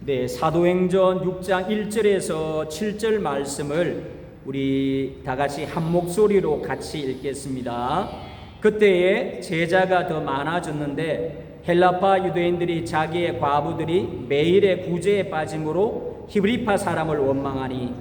네, 사도행전 6장 1절에서 7절 말씀을 우리 다 같이 한 목소리로 같이 읽겠습니다. 그때에 제자가 더 많아졌는데 헬라파 유대인들이 자기의 과부들이 매일의 구제에 빠짐으로 히브리파 사람을 원망하니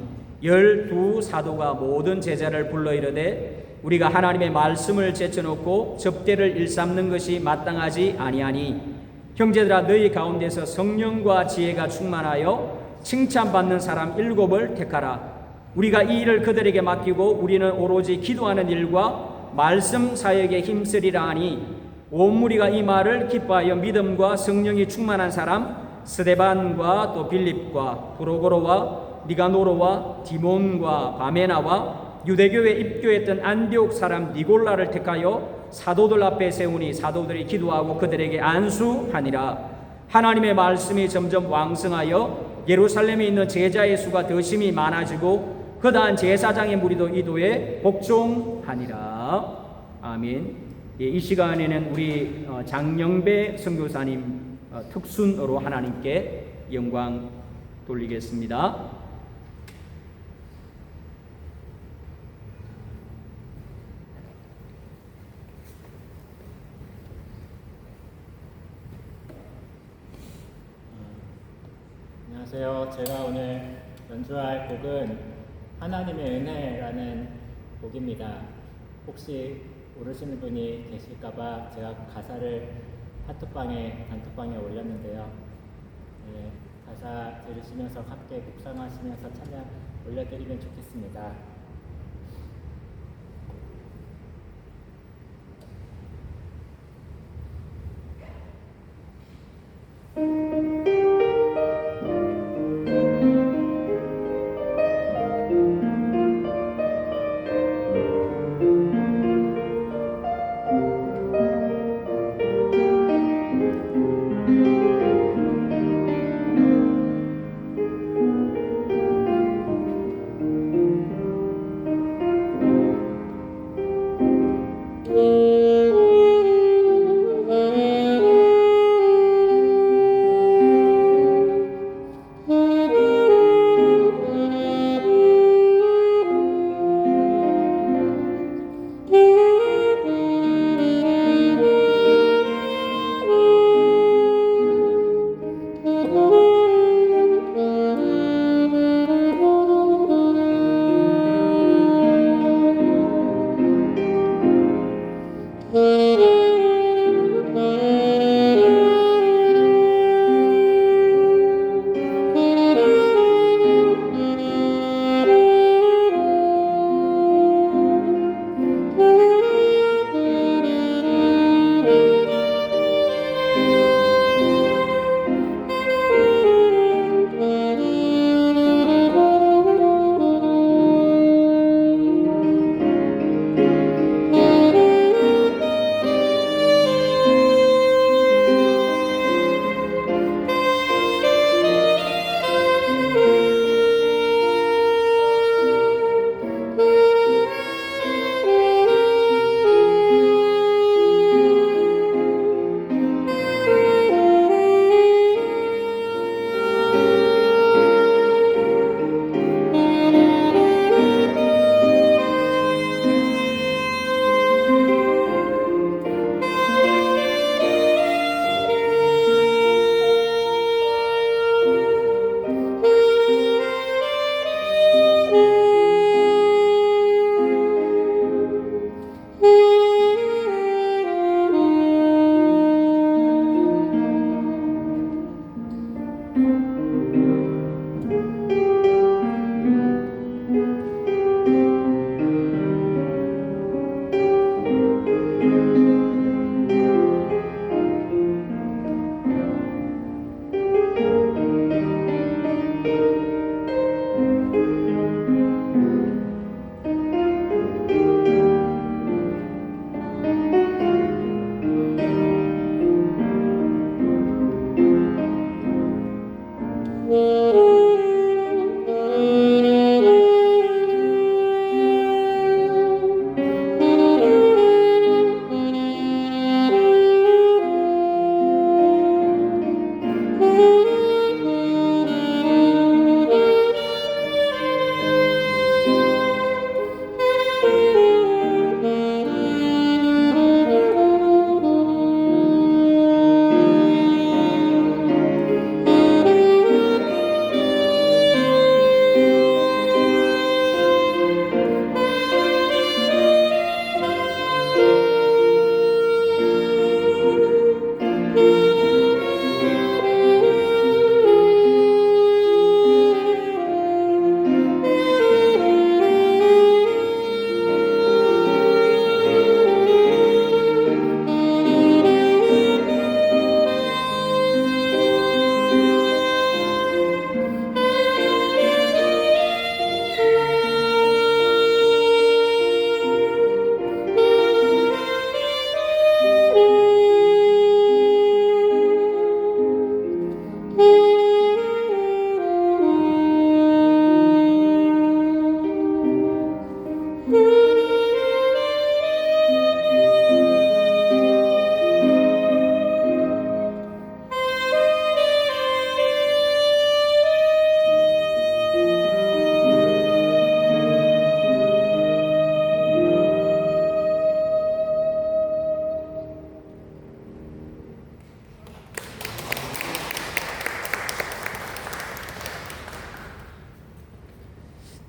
12사도가 모든 제자를 불러 이르되 우리가 하나님의 말씀을 제쳐놓고 접대를 일삼는 것이 마땅하지 아니하니 형제들아 너희 가운데서 성령과 지혜가 충만하여 칭찬받는 사람 7을 택하라. 우리가 이 일을 그들에게 맡기고 우리는 오로지 기도하는 일과 말씀 사역에 힘쓰리라 하니 온 무리가 이 말을 기뻐하여 믿음과 성령이 충만한 사람 스데반과 또 빌립과 프로고로와 니가노로와 디몬과 바메나와 유대교에 입교했던 안디옥 사람 니골라를 택하여 사도들 앞에 세우니 사도들이 기도하고 그들에게 안수하니라. 하나님의 말씀이 점점 왕성하여 예루살렘에 있는 제자의 수가 더 심히 많아지고 그다음 제사장의 무리도 이도에 복종하니라. 아멘. 예, 이 시간에는 우리 장영배 선교사님 특순으로 하나님께 영광 돌리겠습니다. 안녕하세요. 제가 오늘 연주할 곡은 하나님의 은혜라는 곡입니다. 혹시 모르시는 분이 계실까봐 제가 가사를 단톡방에 올렸는데요. 네, 가사 들으시면서 함께 묵상하시면서 찬양 올려드리면 좋겠습니다.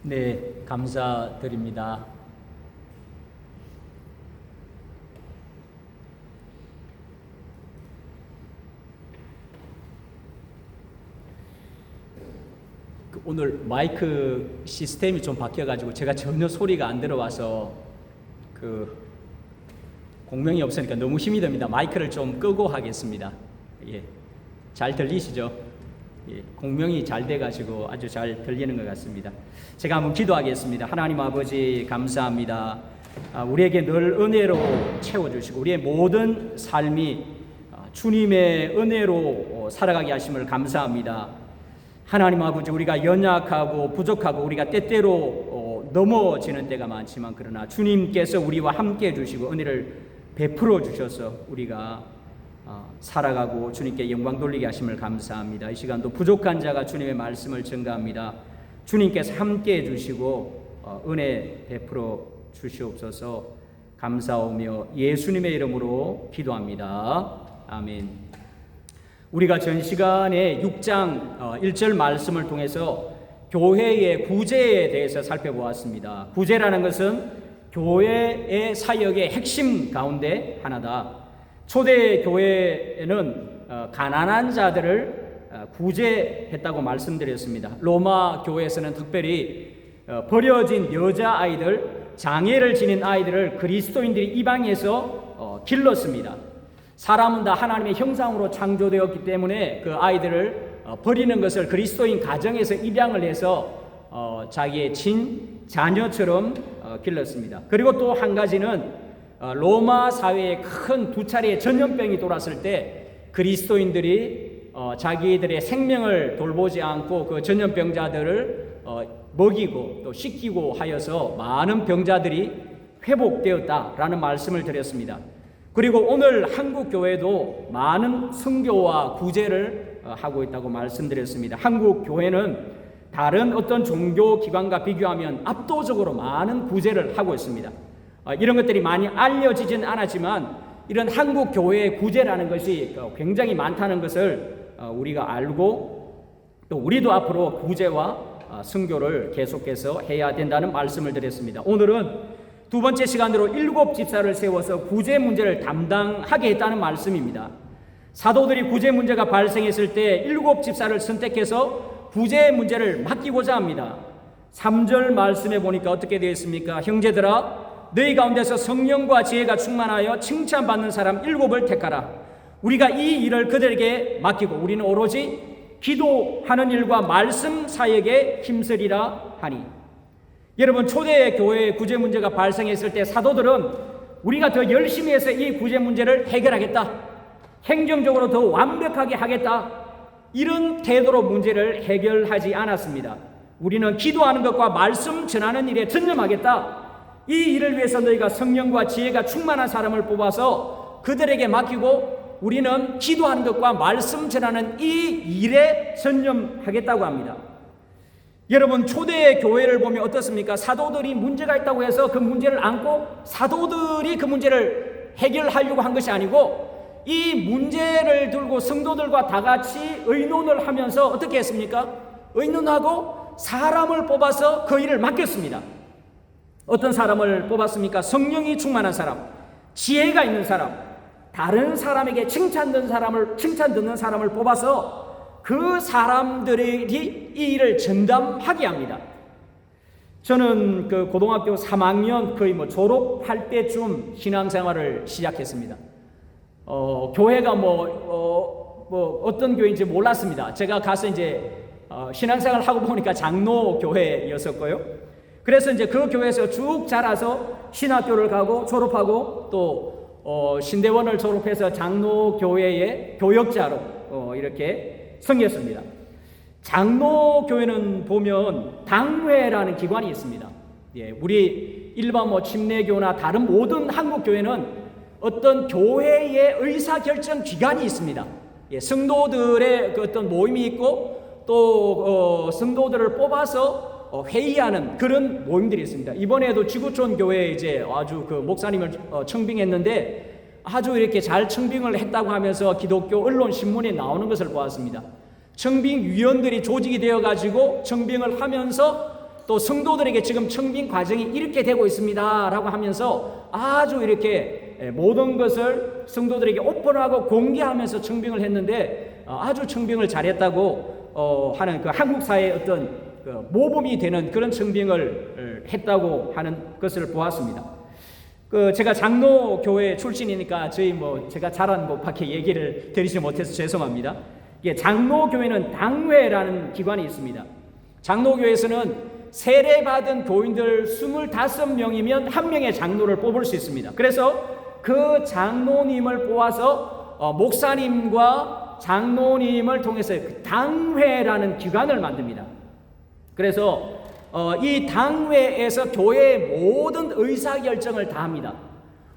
네, 감사드립니다. 오늘 마이크 시스템이 좀 바뀌어가지고 제가 전혀 소리가 안 들어와서 공명이 없으니까 너무 힘이 듭니다. 마이크를 좀 끄고 하겠습니다. 예, 잘 들리시죠? 예, 공명이 잘 돼가지고 아주 잘 들리는 것 같습니다. 제가 한번 기도하겠습니다. 하나님 아버지 감사합니다. 우리에게 늘 은혜로 채워주시고 우리의 모든 삶이 주님의 은혜로 살아가게 하심을 감사합니다. 하나님 아버지, 우리가 연약하고 부족하고 우리가 때때로 넘어지는 때가 많지만 그러나 주님께서 우리와 함께 해주시고 은혜를 베풀어 주셔서 우리가 살아가고 주님께 영광 돌리게 하심을 감사합니다. 이 시간도 부족한 자가 주님의 말씀을 증거합니다. 주님께서 함께 해주시고 은혜 베풀어 주시옵소서. 감사하며 예수님의 이름으로 기도합니다. 아멘. 우리가 전 시간에 6장 1절 말씀을 통해서 교회의 구제에 대해서 살펴보았습니다. 구제라는 것은 교회의 사역의 핵심 가운데 하나다. 초대 교회에는 가난한 자들을 구제했다고 말씀드렸습니다. 로마 교회에서는 특별히 버려진 여자아이들, 장애를 지닌 아이들을 그리스도인들이 이방에서 길렀습니다. 사람은 다 하나님의 형상으로 창조되었기 때문에 그 아이들을 버리는 것을 그리스도인 가정에서 입양을 해서 자기의 자녀처럼 길렀습니다. 그리고 또 한 가지는 로마 사회에 큰 두 차례의 전염병이 돌았을 때 그리스도인들이 자기들의 생명을 돌보지 않고 그 전염병자들을 먹이고 또 씻기고 하여서 많은 병자들이 회복되었다라는 말씀을 드렸습니다. 그리고 오늘 한국 교회도 많은 선교와 구제를 하고 있다고 말씀드렸습니다. 한국 교회는 다른 어떤 종교 기관과 비교하면 압도적으로 많은 구제를 하고 있습니다. 이런 것들이 많이 알려지진 않았지만 이런 한국 교회의 구제라는 것이 굉장히 많다는 것을 우리가 알고 또 우리도 앞으로 구제와 선교를 계속해서 해야 된다는 말씀을 드렸습니다. 오늘은 두 번째 시간으로 7 집사를 세워서 구제 문제를 담당하게 했다는 말씀입니다. 사도들이 구제 문제가 발생했을 때 7 집사를 선택해서 구제 문제를 맡기고자 합니다. 3절 말씀에 보니까 어떻게 되어 있습니까? 형제들아, 너희 가운데서 성령과 지혜가 충만하여 칭찬받는 사람 7을 택하라. 우리가 이 일을 그들에게 맡기고 우리는 오로지 기도하는 일과 말씀 사역에 힘쓰리라 하니. 여러분, 초대 교회의 구제 문제가 발생했을 때 사도들은 우리가 더 열심히 해서 이 구제 문제를 해결하겠다, 행정적으로 더 완벽하게 하겠다, 이런 태도로 문제를 해결하지 않았습니다. 우리는 기도하는 것과 말씀 전하는 일에 전념하겠다, 이 일을 위해서 너희가 성령과 지혜가 충만한 사람을 뽑아서 그들에게 맡기고 우리는 기도하는 것과 말씀 전하는 이 일에 전념하겠다고 합니다. 여러분, 초대 교회를 보면 어떻습니까? 사도들이 문제가 있다고 해서 그 문제를 안고 사도들이 그 문제를 해결하려고 한 것이 아니고 이 문제를 들고 성도들과 다 같이 의논을 하면서 어떻게 했습니까? 의논하고 사람을 뽑아서 그 일을 맡겼습니다. 어떤 사람을 뽑았습니까? 성령이 충만한 사람, 지혜가 있는 사람, 다른 사람에게 칭찬 듣는 사람을 뽑아서 그 사람들이 이 일을 전담하게 합니다. 저는 그 고등학교 3학년 거의 졸업할 때쯤 신앙생활을 시작했습니다. 교회가 어떤 교회인지 몰랐습니다. 제가 가서 이제 신앙생활을 하고 보니까 장로 교회였었고요. 그래서 이제 그 교회에서 쭉 자라서 신학교를 가고 졸업하고 또 신대원을 졸업해서 장로 교회의 교역자로 이렇게 섬겼습니다. 장로 교회는 보면 당회라는 기관이 있습니다. 우리 일반 침례교나 다른 모든 한국 교회는 어떤 교회의 의사결정 기관이 있습니다. 성도들의 그 어떤 모임이 있고 또 성도들을 뽑아서 회의하는 그런 모임들이 있습니다. 이번에도 지구촌 교회에 이제 아주 그 목사님을 청빙했는데 아주 이렇게 잘 청빙을 했다고 하면서 기독교 언론 신문에 나오는 것을 보았습니다. 청빙위원들이 조직이 되어 가지고 청빙을 하면서 또 성도들에게 지금 청빙 과정이 이렇게 되고 있습니다라고 하면서 아주 이렇게 모든 것을 성도들에게 오픈하고 공개하면서 청빙을 했는데 아주 청빙을 잘했다고 하는 그 한국 사회의 어떤 그 모범이 되는 그런 청빙을 했다고 하는 것을 보았습니다. 제가 장로 교회 출신이니까 제가 잘하는 것밖에 얘기를 드리지 못해서 죄송합니다. 장로 교회는 당회라는 기관이 있습니다. 장로 교회에서는 세례받은 교인들 25명이면 한 명의 장로를 뽑을 수 있습니다. 그래서 그 장로님을 뽑아서 목사님과 장로님을 통해서 그 당회라는 기관을 만듭니다. 그래서 이 당회에서 교회의 모든 의사결정을 다 합니다.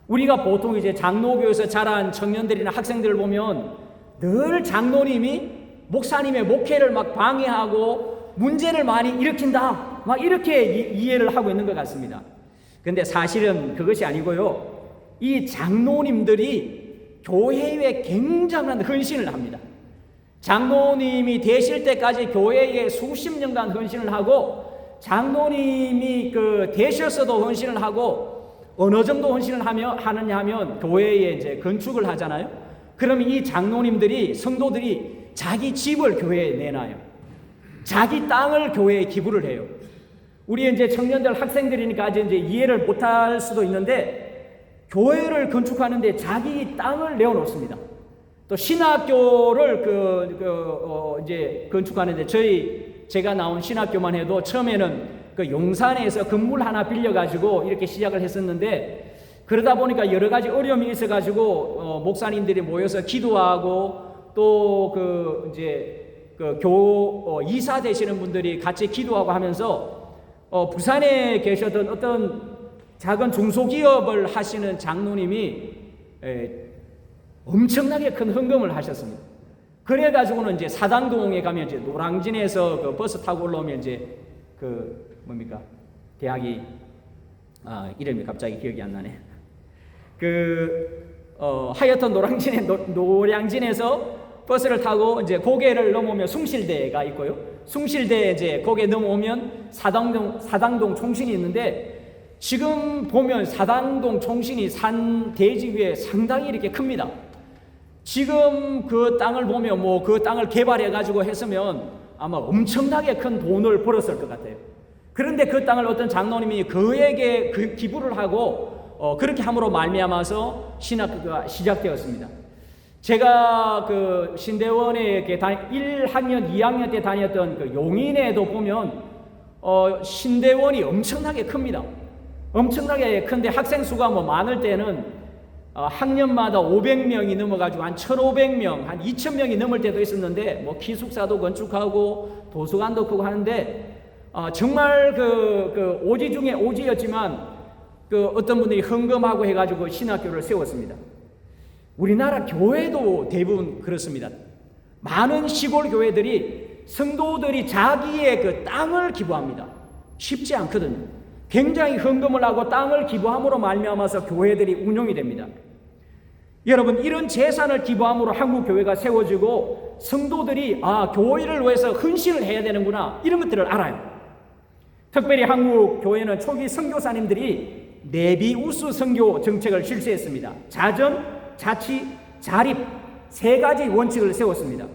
우리가 보통 이제 장로교에서 자란 청년들이나 학생들을 보면 늘 장로님이 목사님의 목회를 막 방해하고 문제를 많이 일으킨다, 막 이렇게 이해를 하고 있는 것 같습니다. 근데 사실은 그것이 아니고요. 이 장로님들이 교회에 굉장한 헌신을 합니다. 장로님이 되실 때까지 교회에 수십 년간 헌신을 하고, 장로님이 되셨어도 헌신을 하고, 어느 정도 헌신을 하느냐 하면 교회에 이제 건축을 하잖아요. 그러면 이 장로님들이, 성도들이 자기 집을 교회에 내놔요. 자기 땅을 교회에 기부를 해요. 우리 이제 청년들, 학생들이니까 아직 이제 이해를 못할 수도 있는데, 교회를 건축하는데 자기 땅을 내어놓습니다. 또 신학교를 이제 건축하는데 제가 나온 신학교만 해도 처음에는 그 용산에서 건물 하나 빌려가지고 이렇게 시작을 했었는데, 그러다 보니까 여러 가지 어려움이 있어가지고 목사님들이 모여서 기도하고 또 이사 되시는 분들이 같이 기도하고 하면서 부산에 계셨던 어떤 작은 중소기업을 하시는 장로님이 엄청나게 큰 헌금을 하셨습니다. 그래가지고는 이제 사당동에 가면 이제 노량진에서 그 버스 타고 올라오면 이제 대학이 이름이 갑자기 기억이 안 나네. 하여튼 노량진에서 버스를 타고 이제 고개를 넘으면 숭실대가 있고요. 숭실대 이제 고개 넘어오면 사당동 총신이 있는데, 지금 보면 사당동 총신이 산 대지 위에 상당히 이렇게 큽니다. 지금 그 땅을 보면 그 땅을 개발해 가지고 했으면 아마 엄청나게 큰 돈을 벌었을 것 같아요. 그런데 그 땅을 어떤 장로님이 그에게 기부를 하고 그렇게 함으로 말미암아서 신학교가 시작되었습니다. 제가 신대원에 1학년, 2학년 때 다녔던 용인에도 보면 신대원이 엄청나게 큽니다. 엄청나게 큰데 학생 수가 많을 때는 학년마다 500명이 넘어가지고 한 1,500명, 한 2,000명이 넘을 때도 있었는데, 기숙사도 건축하고 도서관도 크고 하는데, 정말 오지 중에 오지였지만 어떤 분들이 헌금하고 해가지고 신학교를 세웠습니다. 우리나라 교회도 대부분 그렇습니다. 많은 시골 교회들이 성도들이 자기의 그 땅을 기부합니다. 쉽지 않거든요. 굉장히 헌금을 하고 땅을 기부함으로 말미암아서 교회들이 운영이 됩니다. 여러분, 이런 재산을 기부함으로 한국 교회가 세워지고 성도들이 교회를 위해서 헌신을 해야 되는구나, 이런 것들을 알아요. 특별히 한국 교회는 초기 선교사님들이 내비우스 선교 정책을 실시했습니다. 자전, 자치, 자립 세 가지 원칙을 세웠습니다.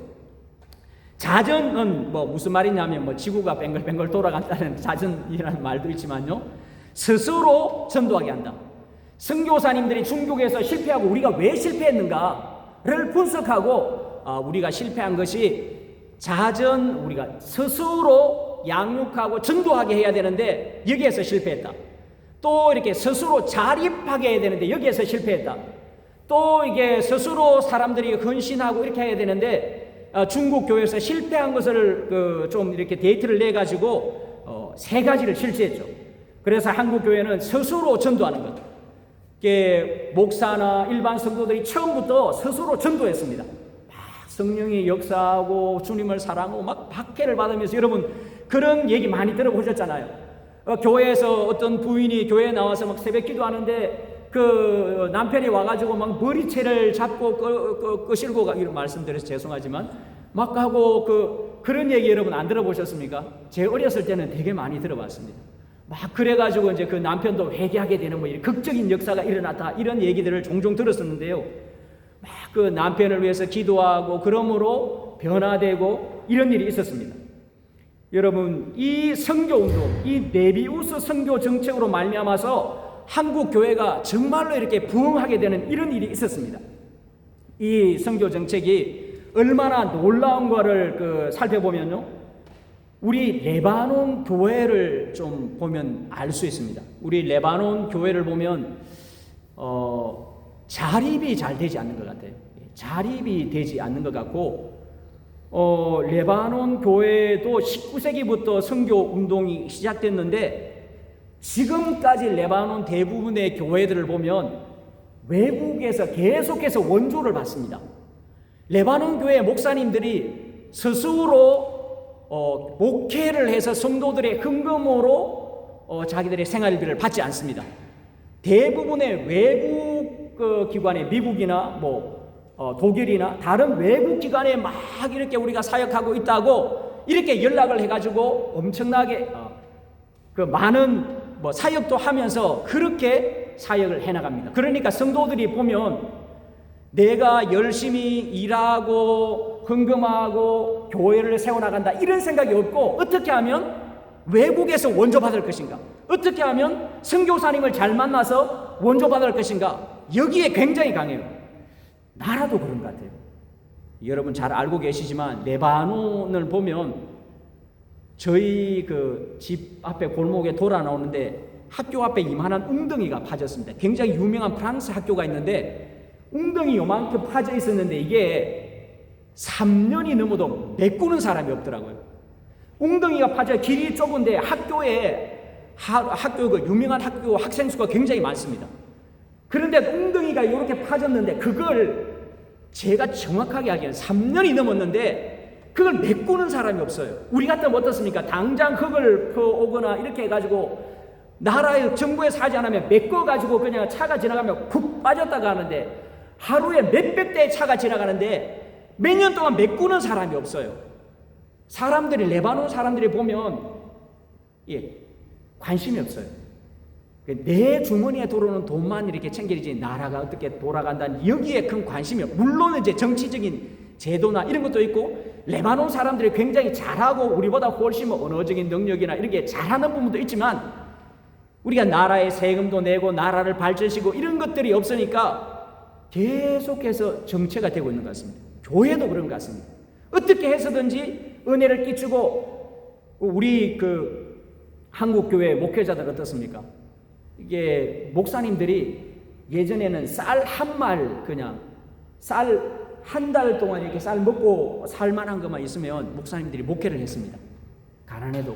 자전은 무슨 말이냐면 지구가 뱅글뱅글 돌아간다는 자전이라는 말도 있지만요, 스스로 전도하게 한다. 선교사님들이 중국에서 실패하고 우리가 왜 실패했는가를 분석하고 우리가 실패한 것이 우리가 스스로 양육하고 전도하게 해야 되는데 여기에서 실패했다. 또 이렇게 스스로 자립하게 해야 되는데 여기에서 실패했다. 또 이게 스스로 사람들이 헌신하고 이렇게 해야 되는데 중국 교회에서 실패한 것을 좀 이렇게 데이터를 내 가지고 세 가지를 실시했죠. 그래서 한국 교회는 스스로 전도하는 것. 목사나 일반 성도들이 처음부터 스스로 전도했습니다. 막 성령이 역사하고 주님을 사랑하고 막 박해를 받으면서, 여러분 그런 얘기 많이 들어보셨잖아요. 교회에서 어떤 부인이 교회에 나와서 막 새벽 기도하는데 남편이 와가지고 막 머리채를 잡고 끄실고 이런 말씀드려서 죄송하지만 막 하고 그런 얘기 여러분 안 들어보셨습니까? 제 어렸을 때는 되게 많이 들어봤습니다. 막 그래가지고 이제 그 남편도 회개하게 되는 뭐 이런 극적인 역사가 일어났다 이런 얘기들을 종종 들었었는데요. 막 그 남편을 위해서 기도하고 그러므로 변화되고 이런 일이 있었습니다. 여러분 이 선교운동, 이 네비우스 선교 정책으로 말미암아서 한국 교회가 정말로 이렇게 부흥하게 되는 이런 일이 있었습니다. 이 선교 정책이 얼마나 놀라운가를 살펴보면요, 우리 레바논 교회를 좀 보면 알 수 있습니다. 우리 레바논 교회를 보면 자립이 잘 되지 않는 것 같아요. 자립이 되지 않는 것 같고, 레바논 교회도 19세기부터 선교 운동이 시작됐는데 지금까지 레바논 대부분의 교회들을 보면 외국에서 계속해서 원조를 받습니다. 레바논 교회 목사님들이 스스로 목회를 해서 성도들의 헌금으로 자기들의 생활비를 받지 않습니다. 대부분의 외국 기관에 미국이나 독일이나 다른 외국 기관에 막 이렇게 우리가 사역하고 있다고 이렇게 연락을 해가지고 엄청나게 많은 사역도 하면서 그렇게 사역을 해나갑니다. 그러니까 성도들이 보면 내가 열심히 일하고 헌금하고 교회를 세워나간다 이런 생각이 없고, 어떻게 하면 외국에서 원조받을 것인가, 어떻게 하면 선교사님을 잘 만나서 원조받을 것인가, 여기에 굉장히 강해요. 나라도 그런 것 같아요. 여러분 잘 알고 계시지만 레바논을 보면 저희 집 앞에 골목에 돌아 나오는데 학교 앞에 이만한 웅덩이가 파졌습니다. 굉장히 유명한 프랑스 학교가 있는데 웅덩이 요만큼 파져 있었는데 이게 3년이 넘어도 메꾸는 사람이 없더라고요. 웅덩이가 파져 길이 좁은데 학교 유명한 학교 학생 수가 굉장히 많습니다. 그런데 웅덩이가 이렇게 파졌는데 그걸 제가 정확하게 하기에는 3년이 넘었는데 그걸 메꾸는 사람이 없어요. 우리 같으면 어떻습니까? 당장 흙을 퍼오거나 이렇게 해가지고 나라의 정부에서 하지 않으면 메꿔가지고 그냥 차가 지나가면 푹 빠졌다가 하는데 하루에 몇백 대의 차가 지나가는데 몇 년 동안 메꾸는 사람이 없어요. 레바논 사람들이 보면 관심이 없어요. 내 주머니에 들어오는 돈만 이렇게 챙기지 나라가 어떻게 돌아간다는 여기에 큰 관심이 없어요. 물론 이제 정치적인 제도나 이런 것도 있고 레바논 사람들이 굉장히 잘하고 우리보다 훨씬 언어적인 능력이나 이렇게 잘하는 부분도 있지만 우리가 나라에 세금도 내고 나라를 발전시키고 이런 것들이 없으니까 계속해서 정체가 되고 있는 것 같습니다. 교회도 그런 것 같습니다. 어떻게 해서든지 은혜를 끼치고 우리 한국 교회 목회자들 어떻습니까? 이게 목사님들이 예전에는 쌀 한 말 그냥 쌀 한 달 동안 이렇게 쌀 먹고 살만한 것만 있으면 목사님들이 목회를 했습니다. 가난해도.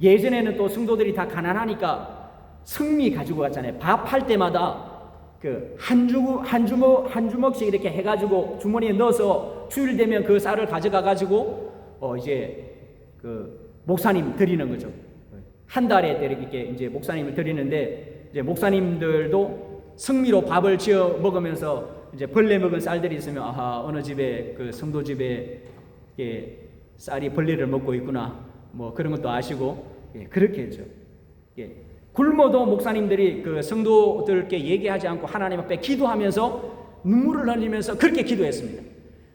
예전에는 또 성도들이 다 가난하니까 성미 가지고 갔잖아요. 밥할 때마다 한 주먹씩 이렇게 해가지고 주머니에 넣어서 주일 되면 그 쌀을 가져가 가지고 이제 목사님 드리는 거죠. 한 달에 이렇게 이제 목사님을 드리는데 이제 목사님들도 성미로 밥을 지어 먹으면서 이제 벌레 먹은 쌀들이 있으면 어느 집에 성도 집에 쌀이 벌레를 먹고 있구나 그런 것도 아시고 그렇게 했죠. 굶어도 목사님들이 성도들께 얘기하지 않고 하나님 앞에 기도하면서 눈물을 흘리면서 그렇게 기도했습니다.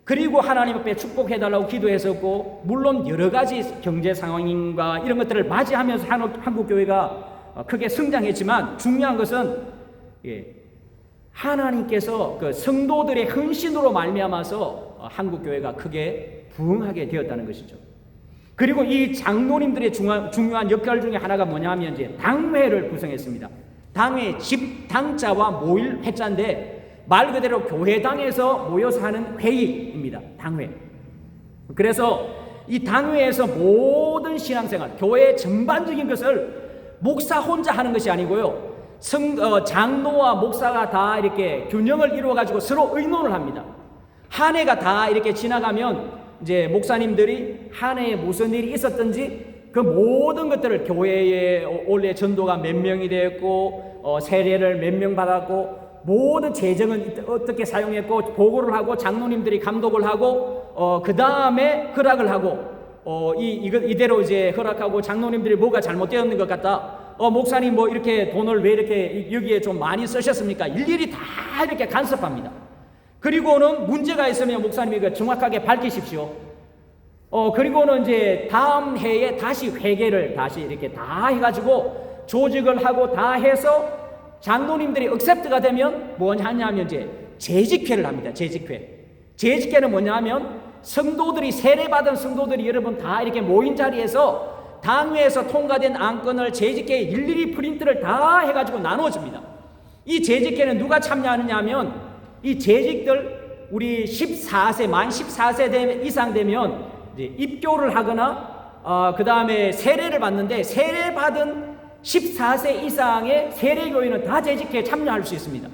그리고 하나님 앞에 축복해달라고 기도했었고, 물론 여러 가지 경제 상황과 이런 것들을 맞이하면서 한국 교회가 크게 성장했지만 중요한 것은 하나님께서 성도들의 헌신으로 말미암아서 한국 교회가 크게 부흥하게 되었다는 것이죠. 그리고 이 장로님들의 중요한 역할 중에 하나가 뭐냐면 이제 당회를 구성했습니다. 당회 집당자와 모일 회자인데 말 그대로 교회당에서 모여서 하는 회의입니다. 당회. 그래서 이 당회에서 모든 신앙생활, 교회 전반적인 것을 목사 혼자 하는 것이 아니고요. 장로와 목사가 다 이렇게 균형을 이루어 가지고 서로 의논을 합니다. 한 해가 다 이렇게 지나가면 이제 목사님들이 한 해에 무슨 일이 있었든지 그 모든 것들을 교회에 올해 전도가 몇 명이 되었고 세례를 몇 명 받았고 모든 재정은 어떻게 사용했고 보고를 하고 장로님들이 감독을 하고 그 다음에 허락을 하고 이대로 이제 허락하고 장로님들이 뭐가 잘못되었는 것 같다. 목사님 뭐 이렇게 돈을 왜 이렇게 여기에 좀 많이 쓰셨습니까? 일일이 다 이렇게 간섭합니다. 그리고는 문제가 있으면 목사님이 그 정확하게 밝히십시오. 그리고는 이제 다음 해에 다시 회개를 다시 이렇게 다 해가지고 조직을 하고 다 해서 장로님들이 억셉트가 되면 뭐냐 하냐면 이제 재직회를 합니다. 재직회는 뭐냐면 성도들이 세례받은 성도들이 여러분 다 이렇게 모인 자리에서 당회에서 통과된 안건을 재직회에 일일이 프린트를 다 해가지고 나눠줍니다. 이 재직회는 누가 참여하느냐 하면 이 재직들 우리 만 14세 이상 되면 이제 입교를 하거나 그 다음에 세례를 받는데 세례받은 14세 이상의 세례교인은 다 재직회에 참여할 수 있습니다.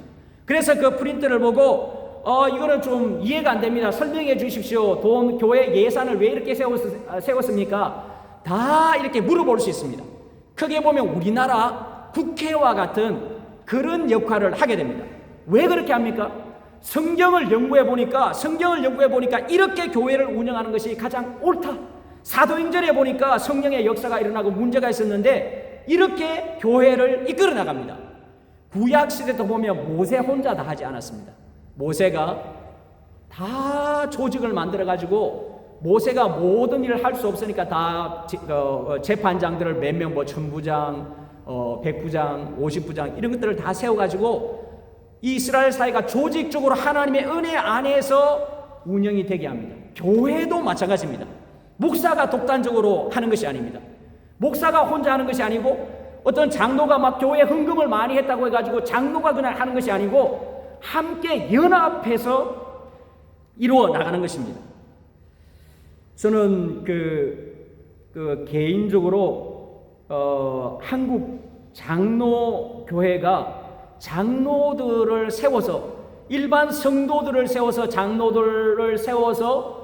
그래서 그 프린트를 보고 이거는 좀 이해가 안 됩니다. 설명해 주십시오. 교회 예산을 왜 이렇게 세웠습니까? 다 이렇게 물어볼 수 있습니다. 크게 보면 우리나라 국회와 같은 그런 역할을 하게 됩니다. 왜 그렇게 합니까? 성경을 연구해 보니까 이렇게 교회를 운영하는 것이 가장 옳다. 사도행전에 보니까 성령의 역사가 일어나고 문제가 있었는데 이렇게 교회를 이끌어 나갑니다. 구약 시대도 보면 모세 혼자 다 하지 않았습니다. 모세가 다 조직을 만들어 가지고 모세가 모든 일을 할 수 없으니까 다 재판장들을 몇 명 뭐 천부장, 백부장, 50부장 이런 것들을 다 세워 가지고 이스라엘 사회가 조직적으로 하나님의 은혜 안에서 운영이 되게 합니다. 교회도 마찬가지입니다. 목사가 독단적으로 하는 것이 아닙니다. 목사가 혼자 하는 것이 아니고 어떤 장로가 막 교회 헌금을 많이 했다고 해가지고 장로가 그냥 하는 것이 아니고 함께 연합해서 이루어 나가는 것입니다. 저는 개인적으로 한국 장로교회가 장로들을 세워서 일반 성도들을 세워서 장로들을 세워서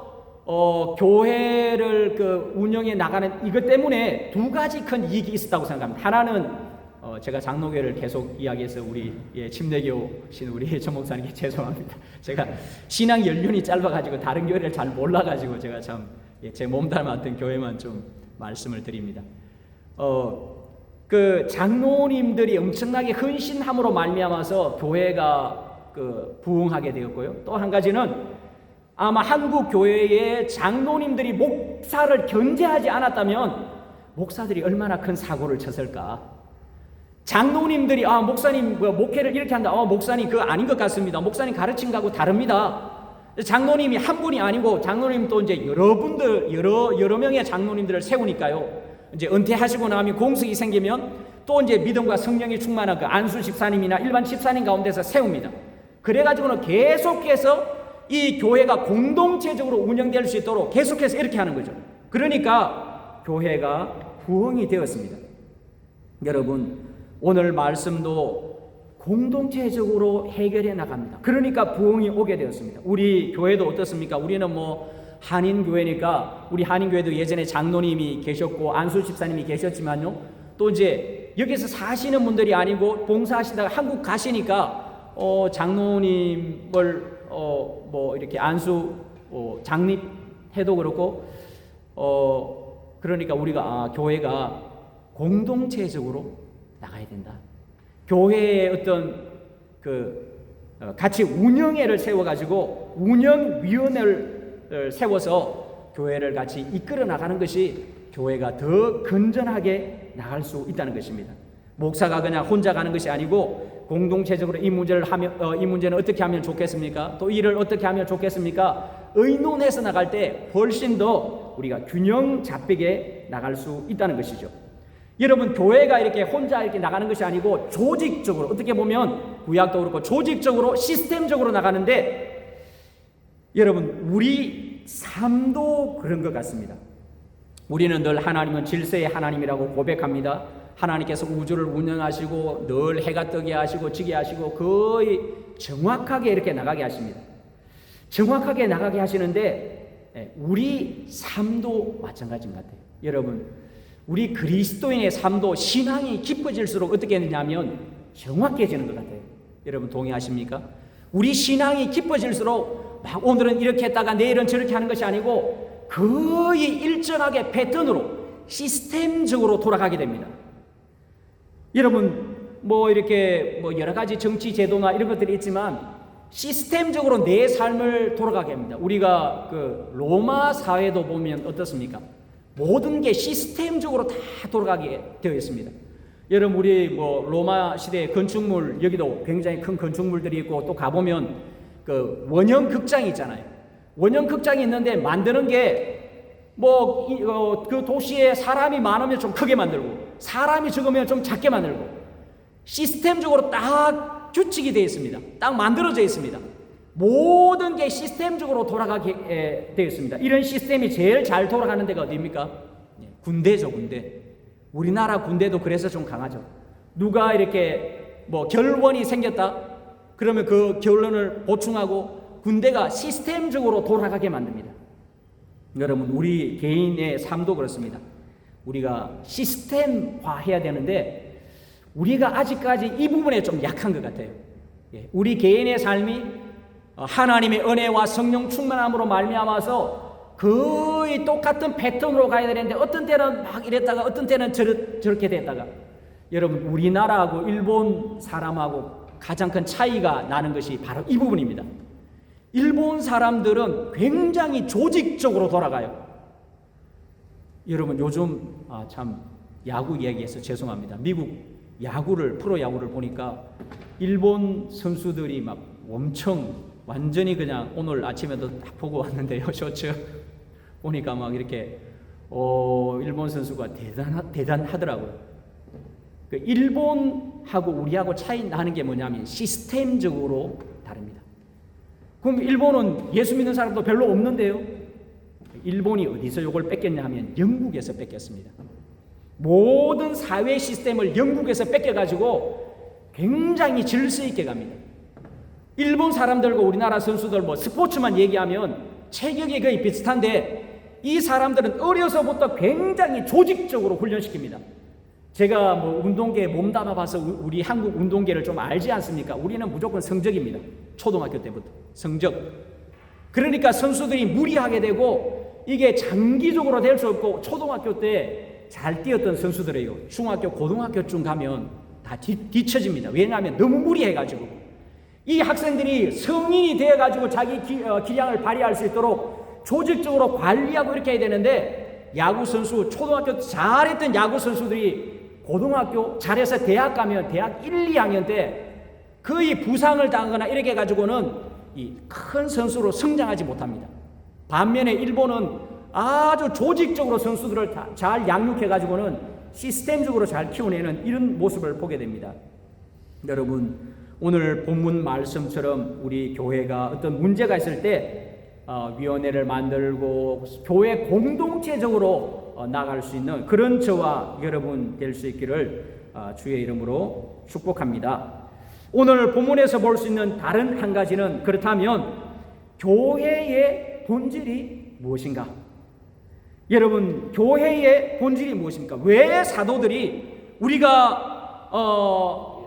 교회를 운영해 나가는 이것 때문에 두 가지 큰 이익이 있었다고 생각합니다. 하나는 제가 장로교회를 계속 이야기해서 우리 침례교신 우리 전 목사님께 죄송합니다. 제가 신앙 연륜이 짧아가지고 다른 교회를 잘 몰라가지고 제가 참 제 몸담았던 교회만 좀 말씀을 드립니다. 그 장로님들이 엄청나게 헌신함으로 말미암아서 교회가 부흥하게 되었고요. 또 한 가지는 아마 한국 교회의 장로님들이 목사를 견제하지 않았다면 목사들이 얼마나 큰 사고를 쳤을까. 장로님들이 목사님 목회를 이렇게 한다. 목사님 그거 아닌 것 같습니다. 목사님 가르친 거하고 다릅니다. 장로님이 한 분이 아니고 장로님 또 이제 여러 명의 장로님들을 세우니까요. 이제 은퇴하시고 나면 공석이 생기면 또 이제 믿음과 성령이 충만한 그 안수 집사님이나 일반 집사님 가운데서 세웁니다. 그래가지고는 계속해서 이 교회가 공동체적으로 운영될 수 있도록 계속해서 이렇게 하는 거죠. 그러니까 교회가 부흥이 되었습니다. 여러분, 오늘 말씀도 공동체적으로 해결해 나갑니다. 그러니까 부흥이 오게 되었습니다. 우리 교회도 어떻습니까? 우리는 한인교회니까 우리 한인교회도 예전에 장로님이 계셨고 안수 집사님이 계셨지만요. 또 이제 여기서 사시는 분들이 아니고 봉사하시다가 한국 가시니까 장로님을 이렇게 안수 장립해도 그렇고 그러니까 우리가 교회가 공동체적으로 나가야 된다. 교회의 어떤 같이 운영회를 세워가지고 운영위원회를 세워서 교회를 같이 이끌어 나가는 것이 교회가 더 건전하게 나갈 수 있다는 것입니다. 목사가 그냥 혼자 가는 것이 아니고 공동체적으로 이 문제는 어떻게 하면 좋겠습니까? 또 일을 어떻게 하면 좋겠습니까? 의논해서 나갈 때 훨씬 더 우리가 균형 잡히게 나갈 수 있다는 것이죠. 여러분, 교회가 이렇게 혼자 이렇게 나가는 것이 아니고 조직적으로, 어떻게 보면 구약도 그렇고 조직적으로 시스템적으로 나가는데, 여러분 우리 삶도 그런 것 같습니다. 우리는 늘 하나님은 질서의 하나님이라고 고백합니다. 하나님께서 우주를 운영하시고 늘 해가 뜨게 하시고 지게 하시고 거의 정확하게 이렇게 나가게 하십니다. 정확하게 나가게 하시는데 우리 삶도 마찬가지인 것 같아요. 여러분, 우리 그리스도인의 삶도 신앙이 깊어질수록 어떻게 되냐면 정확해지는 것 같아요. 여러분 동의하십니까? 우리 신앙이 깊어질수록 막 오늘은 이렇게 했다가 내일은 저렇게 하는 것이 아니고 거의 일정하게 패턴으로 시스템적으로 돌아가게 됩니다. 여러분 뭐 이렇게 뭐 여러 가지 정치 제도나 이런 것들이 있지만 시스템적으로 내 삶을 돌아가게 합니다. 우리가 그 로마 사회도 보면 어떻습니까? 모든 게 시스템적으로 다 돌아가게 되어 있습니다. 여러분 우리 뭐 로마 시대의 건축물 여기도 굉장히 큰 건축물들이 있고 또 가보면 그 원형 극장이 있잖아요. 원형 극장이 있는데 만드는 게 뭐 그 도시에 사람이 많으면 좀 크게 만들고 사람이 적으면 좀 작게 만들고 시스템적으로 딱 규칙이 되어 있습니다. 딱 만들어져 있습니다. 모든 게 시스템적으로 돌아가게 되어 있습니다. 이런 시스템이 제일 잘 돌아가는 데가 어디입니까? 군대죠, 군대. 우리나라 군대도 그래서 좀 강하죠. 누가 이렇게 뭐 결원이 생겼다? 그러면 그 결론을 보충하고 군대가 시스템적으로 돌아가게 만듭니다. 여러분 우리 개인의 삶도 그렇습니다. 우리가 시스템화해야 되는데 우리가 아직까지 이 부분에 좀 약한 것 같아요. 우리 개인의 삶이 하나님의 은혜와 성령 충만함으로 말미암아서 거의 똑같은 패턴으로 가야 되는데 어떤 때는 막 이랬다가 어떤 때는 저렇게 됐다가 여러분 우리나라하고 일본 사람하고 가장 큰 차이가 나는 것이 바로 이 부분입니다. 일본 사람들은 굉장히 조직적으로 돌아가요. 여러분 요즘 참 야구 이야기해서 죄송합니다. 미국 야구를 프로야구를 보니까 일본 선수들이 막 엄청 완전히 그냥 오늘 아침에도 딱 보고 왔는데요. 쇼츠 보니까 막 이렇게 일본 선수가 대단하더라고요. 그 일본하고 우리하고 차이 나는 게 뭐냐면 시스템적으로 다릅니다. 그럼 일본은 예수 믿는 사람도 별로 없는데요. 일본이 어디서 이걸 뺏겼냐 하면 영국에서 뺏겼습니다. 모든 사회 시스템을 영국에서 뺏겨가지고 굉장히 질서 있게 갑니다. 일본 사람들과 우리나라 선수들 뭐 스포츠만 얘기하면 체격이 거의 비슷한데 이 사람들은 어려서부터 굉장히 조직적으로 훈련시킵니다. 제가 뭐 운동계에 몸담아봐서 우리 한국 운동계를 좀 알지 않습니까? 우리는 무조건 성적입니다. 초등학교 때부터 성적. 그러니까 선수들이 무리하게 되고 이게 장기적으로 될 수 없고 초등학교 때 잘 뛰었던 선수들이에요. 중학교, 고등학교쯤 가면 다 뒤처집니다. 왜냐하면 너무 무리해가지고 이 학생들이 성인이 되어가지고 자기 기량을 발휘할 수 있도록 조직적으로 관리하고 이렇게 해야 되는데 야구 선수, 초등학교 잘했던 야구 선수들이 고등학교 잘해서 대학 가면 대학 1, 2학년 때 거의 부상을 당하거나 이렇게 해가지고는 이 큰 선수로 성장하지 못합니다. 반면에 일본은 아주 조직적으로 선수들을 잘 양육해가지고는 시스템적으로 잘 키워내는 이런 모습을 보게 됩니다. 여러분 오늘 본문 말씀처럼 우리 교회가 어떤 문제가 있을 때 위원회를 만들고 교회 공동체적으로 나갈 수 있는 그런 저와 여러분 될 수 있기를 주의 이름으로 축복합니다. 오늘 본문에서 볼 수 있는 다른 한 가지는 그렇다면 교회의 본질이 무엇인가? 여러분 교회의 본질이 무엇입니까? 왜 사도들이 우리가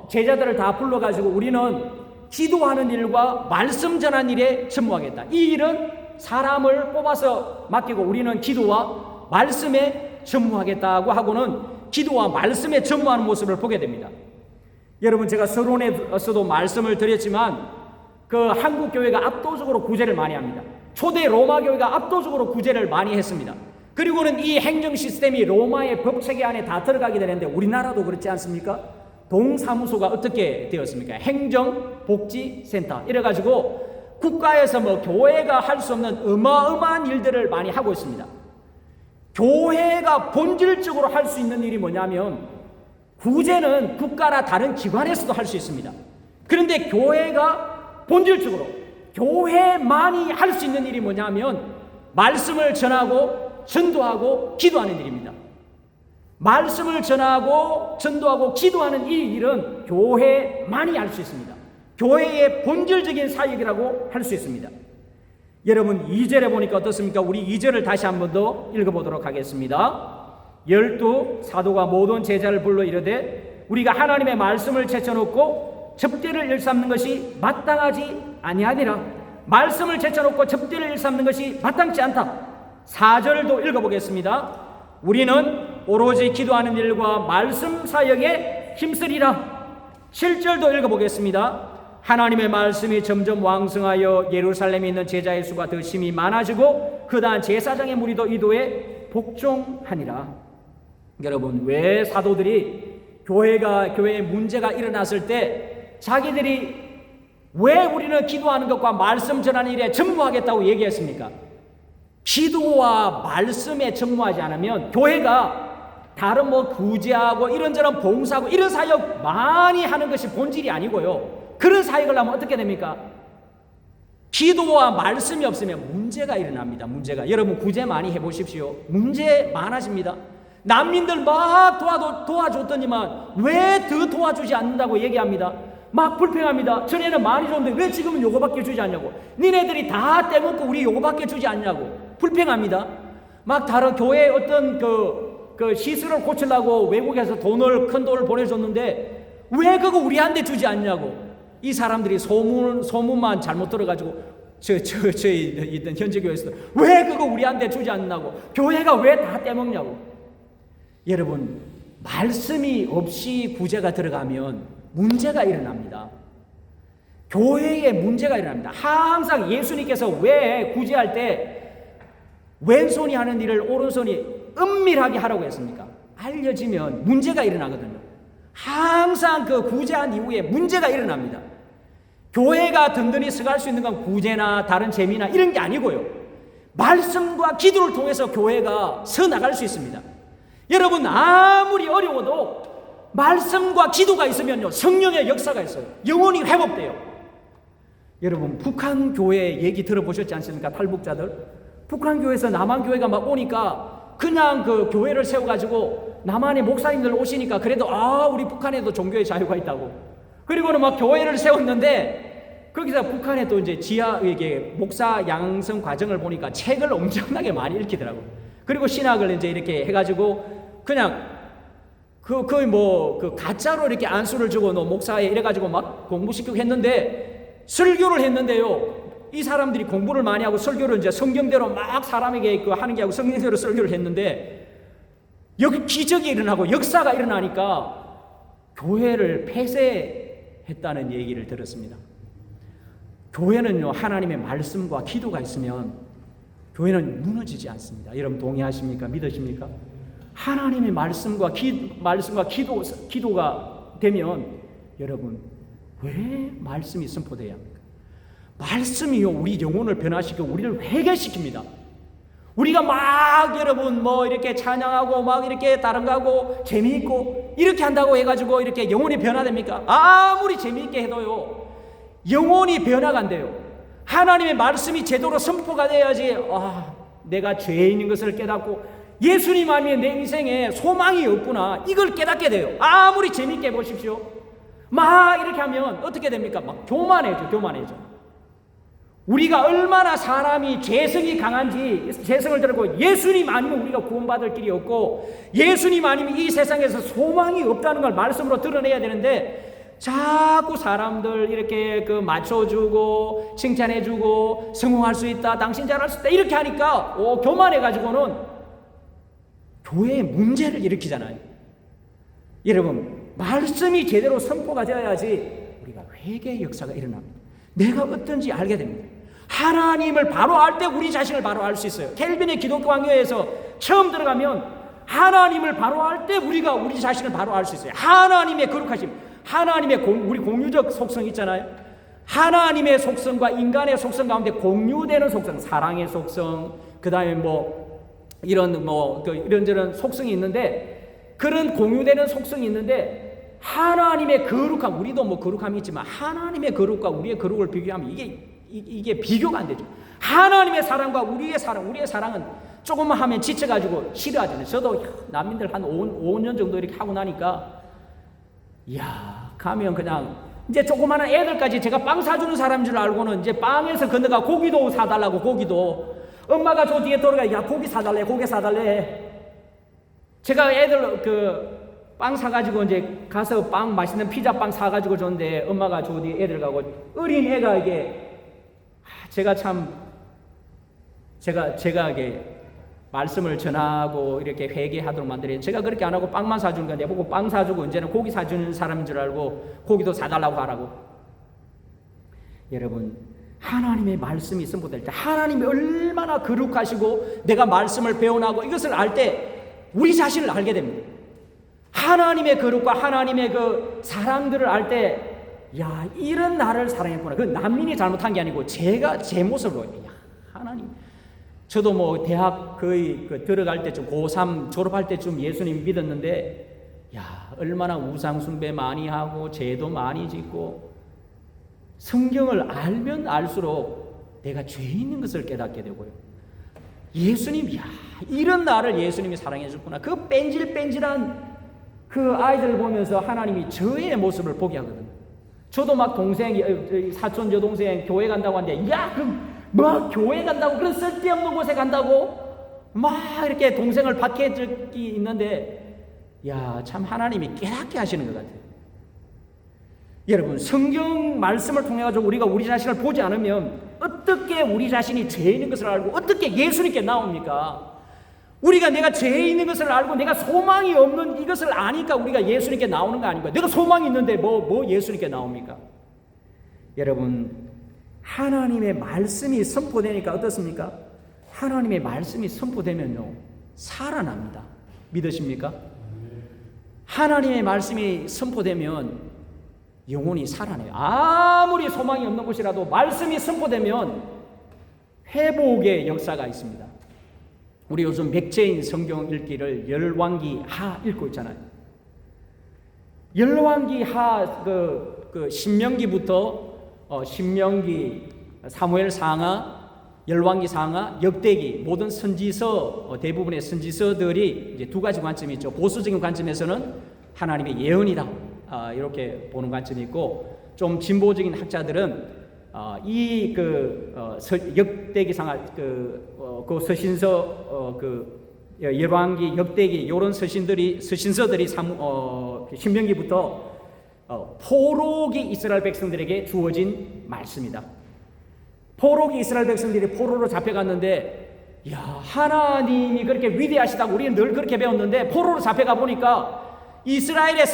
제자들을 다 불러가지고 우리는 기도하는 일과 말씀 전하는 일에 전무하겠다. 이 일은 사람을 뽑아서 맡기고 우리는 기도와 말씀에 전무하겠다고 하고는 기도와 말씀에 전무하는 모습을 보게 됩니다. 여러분 제가 서론에서도 말씀을 드렸지만 그 한국 교회가 압도적으로 구제를 많이 합니다. 초대 로마 교회가 압도적으로 구제를 많이 했습니다. 그리고는 이 행정 시스템이 로마의 법체계 안에 다 들어가게 되는데 우리나라도 그렇지 않습니까? 동사무소가 어떻게 되었습니까? 행정복지센터 이래가지고 국가에서 뭐 교회가 할 수 없는 어마어마한 일들을 많이 하고 있습니다. 교회가 본질적으로 할 수 있는 일이 뭐냐면 구제는 국가나 다른 기관에서도 할 수 있습니다. 그런데 교회가 본질적으로 교회만이 할 수 있는 일이 뭐냐면 말씀을 전하고 전도하고 기도하는 일입니다. 말씀을 전하고 전도하고 기도하는 이 일은 교회만이 할 수 있습니다. 교회의 본질적인 사역이라고 할 수 있습니다. 여러분 2절에 보니까 어떻습니까? 우리 2절을 다시 한 번 더 읽어보도록 하겠습니다. 12 사도가 모든 제자를 불러 이르되 우리가 하나님의 말씀을 제쳐놓고 접대를 일삼는 것이 마땅하지 아니하니라. 말씀을 제쳐놓고 접대를 일삼는 것이 마땅치 않다. 4절도 읽어보겠습니다. 우리는 오로지 기도하는 일과 말씀 사역에 힘쓰리라. 7절도 읽어보겠습니다. 하나님의 말씀이 점점 왕성하여 예루살렘에 있는 제자의 수가 더 심히 많아지고 그다음 제사장의 무리도 이도에 복종하니라. 여러분, 왜 사도들이 교회에 문제가 일어났을 때 자기들이 왜 우리는 기도하는 것과 말씀 전하는 일에 전무하겠다고 얘기했습니까? 기도와 말씀에 전무하지 않으면 교회가 다른 구제하고 이런저런 봉사하고 이런 사역 많이 하는 것이 본질이 아니고요. 그런 사역을 하면 어떻게 됩니까? 기도와 말씀이 없으면 문제가 일어납니다. 문제가. 여러분, 구제 많이 해보십시오. 문제 많아집니다. 난민들 막 도와줬더니만 왜 더 도와주지 않는다고 얘기합니다. 막 불평합니다. 전에는 많이 줬는데 왜 지금은 요거밖에 주지 않냐고. 니네들이 다 떼먹고 우리 요거밖에 주지 않냐고 불평합니다. 막 다른 교회에 어떤 그 시설을 고치려고 외국에서 큰 돈을 보내줬는데 왜 그거 우리한테 주지 않냐고. 이 사람들이 소문만 잘못 들어가지고 저희 있던 현지 교회에서도 왜 그거 우리한테 주지 않냐고. 교회가 왜 다 떼먹냐고. 여러분, 말씀이 없이 구제가 들어가면 문제가 일어납니다. 교회에 문제가 일어납니다. 항상 예수님께서 왜 구제할 때 왼손이 하는 일을 오른손이 은밀하게 하라고 했습니까? 알려지면 문제가 일어나거든요. 항상 그 구제한 이후에 문제가 일어납니다. 교회가 든든히 서갈 수 있는 건 구제나 다른 재미나 이런 게 아니고요. 말씀과 기도를 통해서 교회가 서 나갈 수 있습니다. 여러분, 아무리 어려워도 말씀과 기도가 있으면요, 성령의 역사가 있어요. 영혼이 회복돼요. 여러분, 북한 교회 얘기 들어보셨지 않습니까? 탈북자들. 북한 교회에서 남한 교회가 막 오니까 그냥 그 교회를 세워가지고 남한의 목사님들 오시니까 그래도 우리 북한에도 종교의 자유가 있다고. 그리고는 막 교회를 세웠는데 거기서 북한에 또 이제 이게 목사 양성 과정을 보니까 책을 엄청나게 많이 읽히더라고요. 그리고 신학을 이제 이렇게 해가지고 그냥 그 가짜로 이렇게 안수를 주고 목사에 이래가지고 막 공부시키고 했는데 설교를 했는데요. 이 사람들이 공부를 많이 하고 설교를 이제 성경대로 막 사람에게 하는 게 하고 성경대로 설교를 했는데 여기 기적이 일어나고 역사가 일어나니까 교회를 폐쇄했다는 얘기를 들었습니다. 교회는요, 하나님의 말씀과 기도가 있으면 교회는 무너지지 않습니다. 여러분 동의하십니까? 믿으십니까? 하나님의 말씀과 기도가 되면 여러분 왜 말씀이 선포돼야 합니까? 말씀이요, 우리 영혼을 변화시키고 우리를 회개시킵니다. 우리가 막 여러분 이렇게 찬양하고 막 이렇게 다른 거 하고 재미있고 이렇게 한다고 해가지고 이렇게 영혼이 변화됩니까? 아무리 재미있게 해도요, 영혼이 변화가 안 돼요. 하나님의 말씀이 제대로 선포가 돼야지 내가 죄인인 것을 깨닫고 예수님 아니면 내 인생에 소망이 없구나, 이걸 깨닫게 돼요. 아무리 재밌게 보십시오. 막 이렇게 하면 어떻게 됩니까? 막 교만해져. 우리가 얼마나 사람이 죄성이 강한지, 죄성을 들고 예수님 아니면 우리가 구원받을 길이 없고 예수님 아니면 이 세상에서 소망이 없다는 걸 말씀으로 드러내야 되는데 자꾸 사람들 이렇게 맞춰주고 칭찬해주고 성공할 수 있다, 당신 잘할 수 있다 이렇게 하니까 교만해가지고는 교회에 문제를 일으키잖아요. 여러분, 말씀이 제대로 선포가 되어야지 우리가 회개의 역사가 일어납니다. 내가 어떤지 알게 됩니다. 하나님을 바로 알 때 우리 자신을 바로 알 수 있어요. 켈빈의 기독교 강요에서 처음 들어가면 하나님을 바로 알 때 우리가 우리 자신을 바로 알 수 있어요. 하나님의 거룩하심, 하나님의 우리 공유적 속성 있잖아요. 하나님의 속성과 인간의 속성 가운데 공유되는 속성, 사랑의 속성, 그 다음에 이런저런 속성이 있는데, 그런 공유되는 속성이 있는데 하나님의 거룩함, 우리도 거룩함이 있지만 하나님의 거룩과 우리의 거룩을 비교하면 이게 비교가 안 되죠. 하나님의 사랑과 우리의 사랑은 조금만 하면 지쳐가지고 싫어하잖아요. 저도 난민들 한 5년 정도 이렇게 하고 나니까 가면 그냥 이제 조그마한 애들까지 제가 빵 사주는 사람인 줄 알고는 이제 빵에서 건너가 고기도 사달라고, 고기도 엄마가 저 뒤에 돌아가 고기 사달래. 제가 애들 빵 사가지고 이제 가서 빵 맛있는 피자빵 사가지고 줬는데 엄마가 저 뒤에 애들 가고 어린 애가 이게 제가 이게 말씀을 전하고 이렇게 회개하도록 만들어요. 제가 그렇게 안 하고 빵만 사주는 건데 보고 빵 사주고 이제는 고기 사주는 사람인 줄 알고 고기도 사달라고 하라고. 여러분, 하나님의 말씀이 선포될 때 하나님이 얼마나 거룩하시고 내가 말씀을 배워나고 이것을 알 때 우리 자신을 알게 됩니다. 하나님의 거룩과 하나님의 그 사랑들을 알 때 야, 이런 나를 사랑했구나. 그 난민이 잘못한 게 아니고 제가 제 모습을 보여요. 야, 하나님. 저도 뭐 대학 거의 들어갈 때쯤 고3 졸업할 때쯤 예수님 믿었는데 야, 얼마나 우상 숭배 많이 하고 죄도 많이 짓고 성경을 알면 알수록 내가 죄 있는 것을 깨닫게 되고요. 예수님, 야, 이런 나를 예수님이 사랑해 줬구나. 그 뺀질뺀질한 그 아이들을 보면서 하나님이 저의 모습을 보게 하거든요. 저도 막 사촌 여동생 교회 간다고 하는데 야, 뭐 교회 간다고 그런 쓸데없는 곳에 간다고 막 이렇게 동생을 박해 적이 있는데 야, 참 하나님이 깨닫게 하시는 것 같아요. 여러분, 성경 말씀을 통해 가지고 우리가 우리 자신을 보지 않으면 어떻게 우리 자신이 죄 있는 것을 알고 어떻게 예수님께 나옵니까? 우리가 내가 죄 있는 것을 알고 내가 소망이 없는 이것을 아니까 우리가 예수님께 나오는 거 아닌가요? 내가 소망이 있는데 뭐 예수님께 나옵니까? 여러분, 하나님의 말씀이 선포되니까 어떻습니까? 하나님의 말씀이 선포되면요, 살아납니다. 믿으십니까? 하나님의 말씀이 선포되면 영혼이 살아나요. 아무리 소망이 없는 곳이라도 말씀이 선포되면 회복의 역사가 있습니다. 우리 요즘 맥제인 성경 읽기를 열왕기하 읽고 있잖아요. 열왕기하 신명기부터 신명기, 사무엘 상하, 열왕기 상하, 역대기 모든 선지서 대부분의 선지서들이 이제 두 가지 관점이 있죠. 보수적인 관점에서는 하나님의 예언이다 이렇게 보는 관점이 있고, 좀 진보적인 학자들은 역대기상하 그 서신서 열왕기 역대기 이런 서신서들이 신명기부터 포로기 이스라엘 백성들에게 주어진 말씀이다. 포로기 이스라엘 백성들이 포로로 잡혀갔는데 야, 하나님이 그렇게 위대하시다고 우리는 늘 그렇게 배웠는데 포로로 잡혀가 보니까 이스라엘의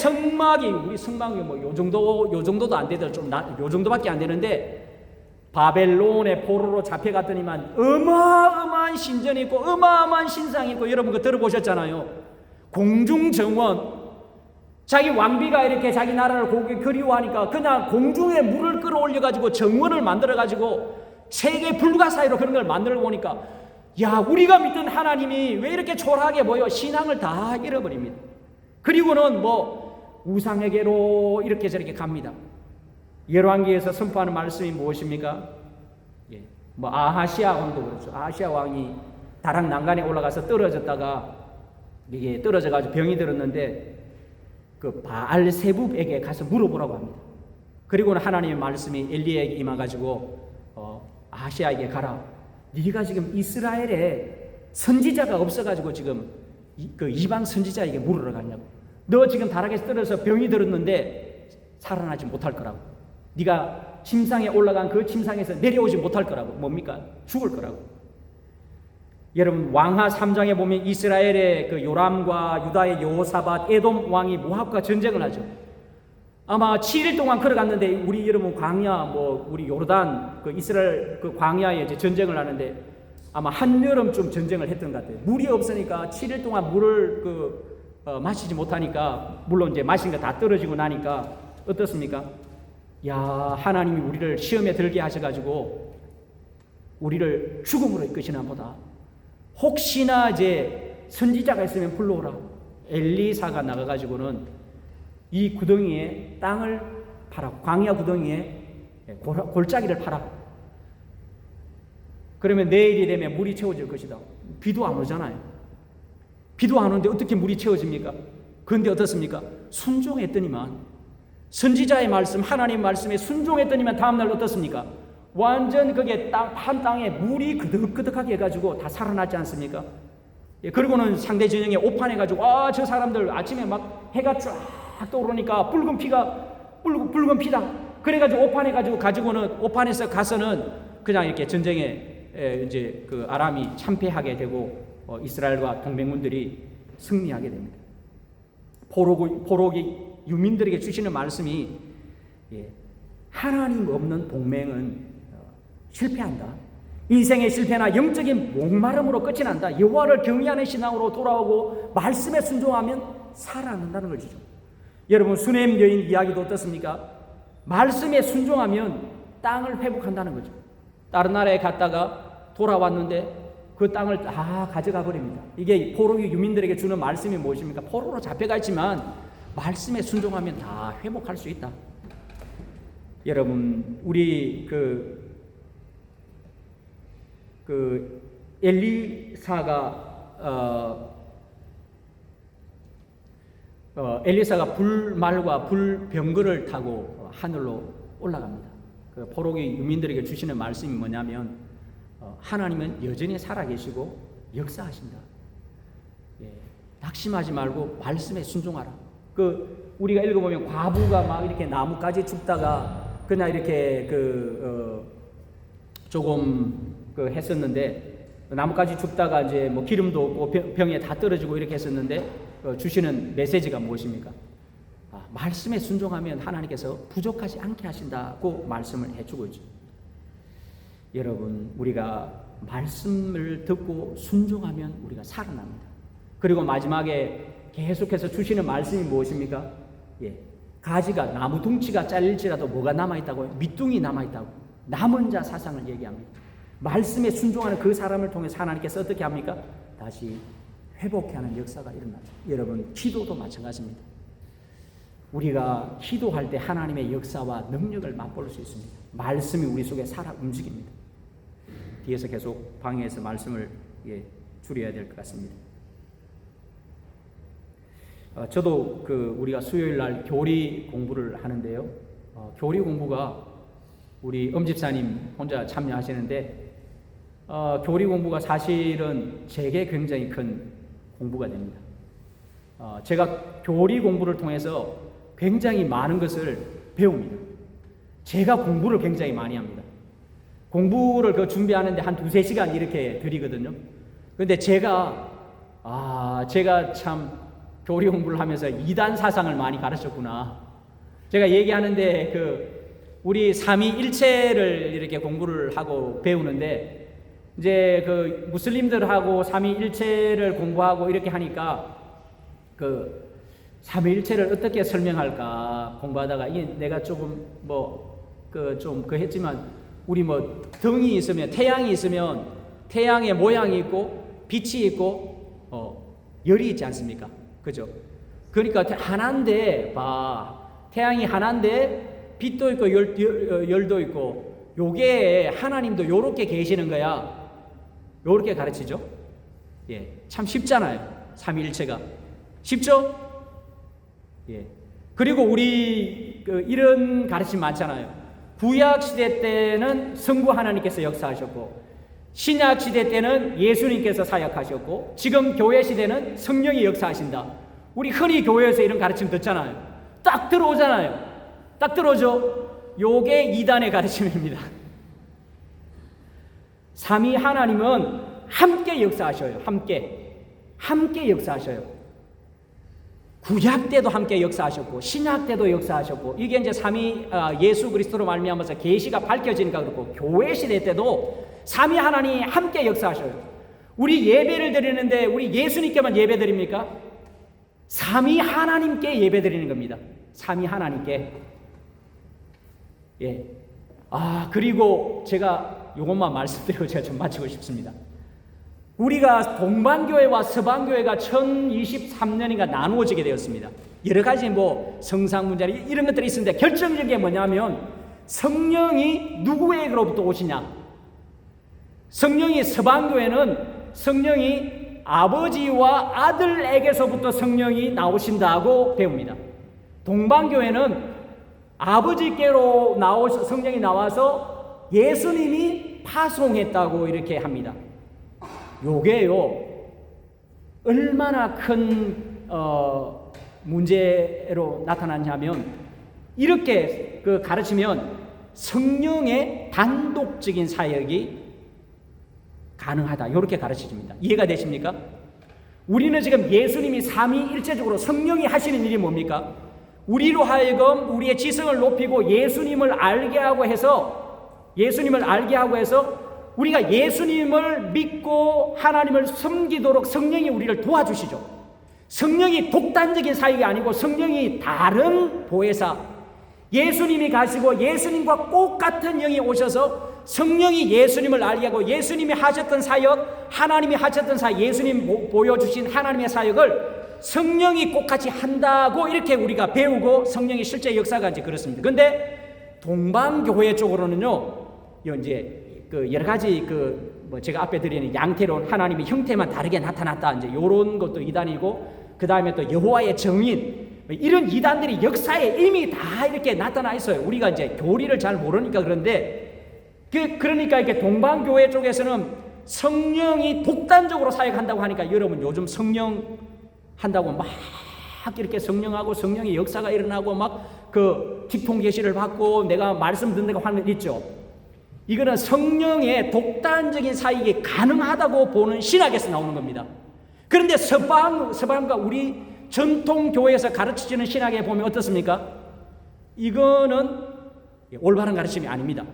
우리 성막이 뭐 요 정도도 안 되더라. 요 정도밖에 안 되는데 바벨론의 포로로 잡혀갔더니만 어마어마한 신전이 있고 어마어마한 신상이 있고, 여러분 그거 들어보셨잖아요. 공중정원. 자기 왕비가 이렇게 자기 나라를 그리워하니까 그냥 공중에 물을 끌어올려가지고 정원을 만들어가지고 세계 불가사의로 그런 걸 만들어 보니까 야, 우리가 믿던 하나님이 왜 이렇게 초라하게 보여? 신앙을 다 잃어버립니다. 그리고는 뭐 우상에게로 이렇게 저렇게 갑니다. 열왕기에서 선포하는 말씀이 무엇입니까? 예, 뭐 아하시아 왕도 그렇죠. 아하시아 왕이 다락 난간에 올라가서 떨어졌다가 이게 떨어져가지고 병이 들었는데 그 바알세붑에게 가서 물어보라고 합니다. 그리고는 하나님의 말씀이 엘리야에게 임해가지고 아하시아에게 가라. 네가 지금 이스라엘에 선지자가 없어가지고 지금 그 이방 선지자에게 물으러 가냐고. 너 지금 다락에서 떨어져서 병이 들었는데 살아나지 못할 거라고. 네가 침상에 올라간 그 침상에서 내려오지 못할 거라고. 뭡니까? 죽을 거라고. 여러분, 왕하 3장에 보면 이스라엘의 그 요람과 유다의 여호사밧, 에돔 왕이 모압과 전쟁을 하죠. 아마 7일 동안 걸어갔는데 우리 여러분 광야 우리 요르단 그 이스라엘 그 광야에 이제 전쟁을 하는데 아마 한여름쯤 전쟁을 했던 것 같아요. 물이 없으니까 7일 동안 물을 마시지 못하니까, 물론 이제 마신 거 다 떨어지고 나니까 어떻습니까? 야, 하나님이 우리를 시험에 들게 하셔가지고 우리를 죽음으로 이끄시나 보다. 혹시나 이제 선지자가 있으면 불러오라. 엘리사가 나가가지고는 이 구덩이에 땅을 파라. 광야 구덩이에 골짜기를 파라. 그러면 내일이 되면 물이 채워질 것이다. 비도 안 오잖아요. 비도 안 오는데 어떻게 물이 채워집니까? 그런데 어떻습니까? 순종했더니만, 선지자의 말씀, 하나님 말씀에 순종했더니만 다음날 어떻습니까? 완전 그게 한 땅에 물이 그득그득하게 해가지고 다 살아나지 않습니까? 예, 그리고는 상대 진영에 오판해가지고 저 사람들 아침에 막 해가 쫙 떠오르니까 붉은 피다. 그래가지고 오판해가지고 가지고는 오판에서 가서는 그냥 이렇게 전쟁에 이제 그 아람이 참패하게 되고 이스라엘과 동맹군들이 승리하게 됩니다. 포로기 유민들에게 주시는 말씀이 하나님 없는 동맹은 실패한다. 인생의 실패나 영적인 목마름으로 끝이 난다. 여호와를 경외하는 신앙으로 돌아오고 말씀에 순종하면 살아난다는 거죠. 여러분 수넴 여인 이야기도 어떻습니까? 말씀에 순종하면 땅을 회복한다는 거죠. 다른 나라에 갔다가 돌아왔는데 그 땅을 다 가져가 버립니다. 이게 포로 유민들에게 주는 말씀이 무엇입니까? 포로로 잡혀가 있지만 말씀에 순종하면 다 회복할 수 있다. 여러분 우리 엘리사가 불말과 불병거를 타고 하늘로 올라갑니다. 그 포로기 유민들에게 주시는 말씀이 뭐냐면 하나님은 여전히 살아계시고 역사하신다. 낙심하지 말고 말씀에 순종하라. 우리가 읽어보면 과부가 막 이렇게 나무까지 줍다가 그냥 이렇게 조금 했었는데 나무까지 줍다가 이제 뭐 기름도 없고 병에 다 떨어지고 이렇게 했었는데 주시는 메시지가 무엇입니까? 말씀에 순종하면 하나님께서 부족하지 않게 하신다고 말씀을 해주고 있죠. 여러분 우리가 말씀을 듣고 순종하면 우리가 살아납니다. 그리고 마지막에 계속해서 주시는 말씀이 무엇입니까? 가지가 나무 둥치가 잘릴지라도 뭐가 남아있다고요? 밑둥이 남아있다고. 남은 자 사상을 얘기합니다. 말씀에 순종하는 그 사람을 통해서 하나님께서 어떻게 합니까? 다시 회복해 하는 역사가 일어나죠. 여러분 기도도 마찬가지입니다. 우리가 기도할 때 하나님의 역사와 능력을 맛볼 수 있습니다. 말씀이 우리 속에 살아 움직입니다. 뒤에서 계속 방해해서 말씀을 줄여야 될 것 같습니다. 저도 우리가 수요일 날 교리 공부를 하는데요. 교리 공부가 우리 엄집사님 혼자 참여하시는데 교리 공부가 사실은 제게 굉장히 큰 공부가 됩니다. 제가 교리 공부를 통해서 굉장히 많은 것을 배웁니다. 제가 공부를 굉장히 많이 합니다. 공부를 준비하는데 한 2-3시간 이렇게 들이거든요. 그런데 제가 참 교리 공부를 하면서 이단 사상을 많이 가르쳤구나. 제가 얘기하는데 우리 삼위일체를 이렇게 공부를 하고 배우는데 이제 무슬림들하고 삼위일체를 공부하고 이렇게 하니까 삼위일체를 어떻게 설명할까 공부하다가 내가 조금 했지만 우리 등이 있으면 태양이 있으면 태양의 모양이 있고 빛이 있고 열이 있지 않습니까? 그죠? 그러니까 하나인데 태양이 하나인데 빛도 있고 열도 있고 요게 하나님도 요렇게 계시는 거야. 요렇게 가르치죠. 참 쉽잖아요. 삼위일체가 쉽죠? 그리고 우리 이런 가르침 많잖아요. 구약 시대 때는 성부 하나님께서 역사하셨고 신약 시대 때는 예수님께서 사역하셨고 지금 교회 시대는 성령이 역사하신다. 우리 흔히 교회에서 이런 가르침 듣잖아요. 딱 들어오잖아요. 딱 들어오죠. 요게 이단의 가르침입니다. 삼위 하나님은 함께 역사하셔요. 함께 역사하셔요. 구약 때도 함께 역사하셨고 신약 때도 역사하셨고 이게 이제 삼위 예수 그리스도로 말미암아서 계시가 밝혀지니까 그렇고 교회 시대 때도 삼위 하나님이 함께 역사하셔요. 우리 예배를 드리는데 우리 예수님께만 예배 드립니까? 삼위 하나님께 예배 드리는 겁니다. 삼위 하나님께. 그리고 제가 이것만 말씀드리고 제가 좀 마치고 싶습니다. 우리가 동방교회와 서방교회가 1023년인가 나누어지게 되었습니다. 여러 가지 성상 문제 이런 것들이 있는데 결정적인 게 뭐냐면 성령이 누구에게로부터 오시냐? 성령이 서방교회는 성령이 아버지와 아들에게서부터 성령이 나오신다고 배웁니다. 동방교회는 아버지께로 성령이 나와서 예수님이 파송했다고 이렇게 합니다. 요게요 얼마나 큰 문제로 나타나냐면 이렇게 가르치면 성령의 단독적인 사역이 가능하다. 이렇게 가르쳐집니다. 이해가 되십니까? 우리는 지금 예수님이 삼위일체적으로 성령이 하시는 일이 뭡니까? 우리로 하여금 우리의 지성을 높이고 예수님을 알게 하고 해서 우리가 예수님을 믿고 하나님을 섬기도록 성령이 우리를 도와주시죠. 성령이 독단적인 사역이 아니고 성령이 다른 보혜사, 예수님이 가시고 예수님과 똑같은 영이 오셔서 성령이 예수님을 알게 하고 예수님이 하셨던 사역, 하나님이 하셨던 사역, 예수님 보여주신 하나님의 사역을 성령이 똑같이 한다고 이렇게 우리가 배우고 성령이 실제 역사가 이제 그렇습니다. 그런데 동방교회 쪽으로는요, 이제 그 여러 가지 제가 앞에 드리는 양태론 하나님의 형태만 다르게 나타났다, 이제 이런 것도 이단이고, 그 다음에 또 여호와의 정인, 이런 이단들이 역사에 이미 다 이렇게 나타나 있어요. 우리가 이제 교리를 잘 모르니까 그런데, 그러니까 이렇게 동방교회 쪽에서는 성령이 독단적으로 사역한다고 하니까 여러분 요즘 성령 한다고 막 이렇게 성령하고 성령의 역사가 일어나고 막 그 직통 계시를 받고 내가 말씀 듣는다고 하는 거 있죠. 이거는 성령의 독단적인 사역이 가능하다고 보는 신학에서 나오는 겁니다. 그런데 서방과 우리 전통 교회에서 가르쳐지는 신학에 보면 어떻습니까? 이거는 올바른 가르침이 아닙니다.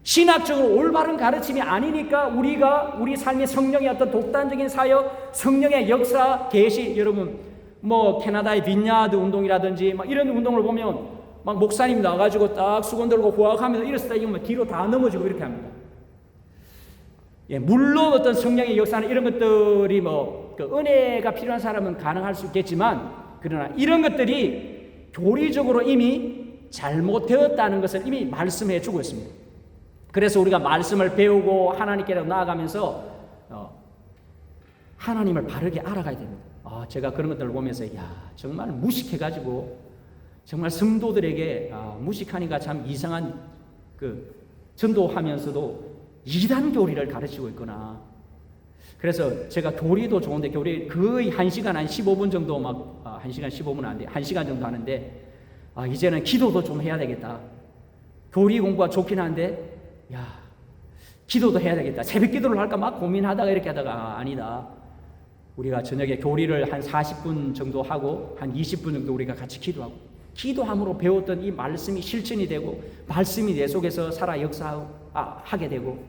신학적으로 올바른 가르침이 아니니까 우리 삶의 성령의 어떤 독단적인 사역, 성령의 역사, 계시, 여러분 뭐 캐나다의 빈야드 운동이라든지 막 이런 운동을 보면 막 목사님 나가지고 딱 수건 들고 후학하면서 이랬을 때 이거 뒤로 다 넘어지고 이렇게 합니다. 예, 물론 어떤 성령의 역사는 이런 것들이 그 은혜가 필요한 사람은 가능할 수 있겠지만, 그러나 이런 것들이 교리적으로 이미 잘못되었다는 것을 이미 말씀해 주고 있습니다. 그래서 우리가 말씀을 배우고 하나님께로 나아가면서 하나님을 바르게 알아가야 됩니다. 제가 그런 것들을 보면서 정말 무식해가지고 정말 성도들에게 무식하니까 참 이상한 전도하면서도 이단 교리를 가르치고 있구나. 그래서 제가 교리도 좋은데 교리 거의 1시간 한 15분 정도 1시간 15분 안 돼. 1시간 정도 하는데 이제는 기도도 좀 해야 되겠다. 교리 공부가 좋긴 한데 기도도 해야 되겠다. 새벽 기도를 할까 막 고민하다가 이렇게 하다가 아니다. 우리가 저녁에 교리를 한 40분 정도 하고 한 20분 정도 우리가 같이 기도하고, 기도함으로 배웠던 이 말씀이 실천이 되고 말씀이 내 속에서 살아 역사하게 되고,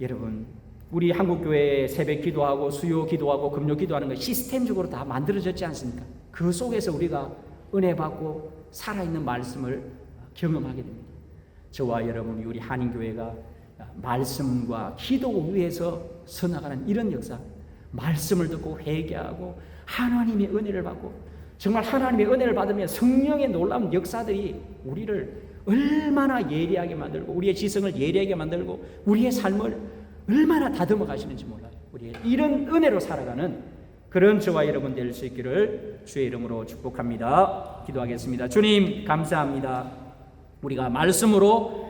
여러분 우리 한국교회 새벽 기도하고 수요 기도하고 금요 기도하는 거 시스템적으로 다 만들어졌지 않습니까? 그 속에서 우리가 은혜 받고 살아있는 말씀을 경험하게 됩니다. 저와 여러분이 우리 한인교회가 말씀과 기도 위에서 서나가는 이런 역사, 말씀을 듣고 회개하고 하나님의 은혜를 받고, 정말 하나님의 은혜를 받으면 성령의 놀라운 역사들이 우리를 얼마나 예리하게 만들고 우리의 지성을 예리하게 만들고 우리의 삶을 얼마나 다듬어 가시는지 몰라요. 우리 이런 은혜로 살아가는 그런 저와 여러분 될 수 있기를 주의 이름으로 축복합니다. 기도하겠습니다. 주님 감사합니다. 우리가 말씀으로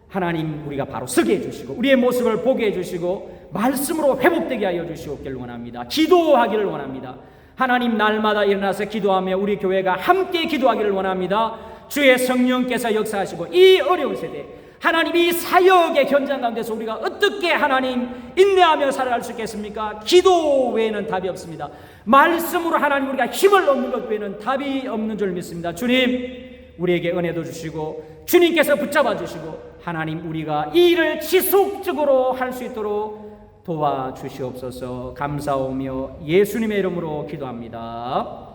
하나님 우리가 바로 서게 해주시고 우리의 모습을 보게 해주시고 말씀으로 회복되게 하여 주시옵기를 원합니다. 기도하기를 원합니다. 하나님 날마다 일어나서 기도하며 우리 교회가 함께 기도하기를 원합니다. 주의 성령께서 역사하시고 이 어려운 세대 하나님 이 사역의 현장 가운데서 우리가 어떻게 하나님 인내하며 살아갈 수 있겠습니까? 기도 외에는 답이 없습니다. 말씀으로 하나님 우리가 힘을 얻는 것 외에는 답이 없는 줄 믿습니다. 주님 우리에게 은혜도 주시고 주님께서 붙잡아 주시고 하나님 우리가 이 일을 지속적으로 할 수 있도록 도와주시옵소서. 감사하며 예수님의 이름으로 기도합니다.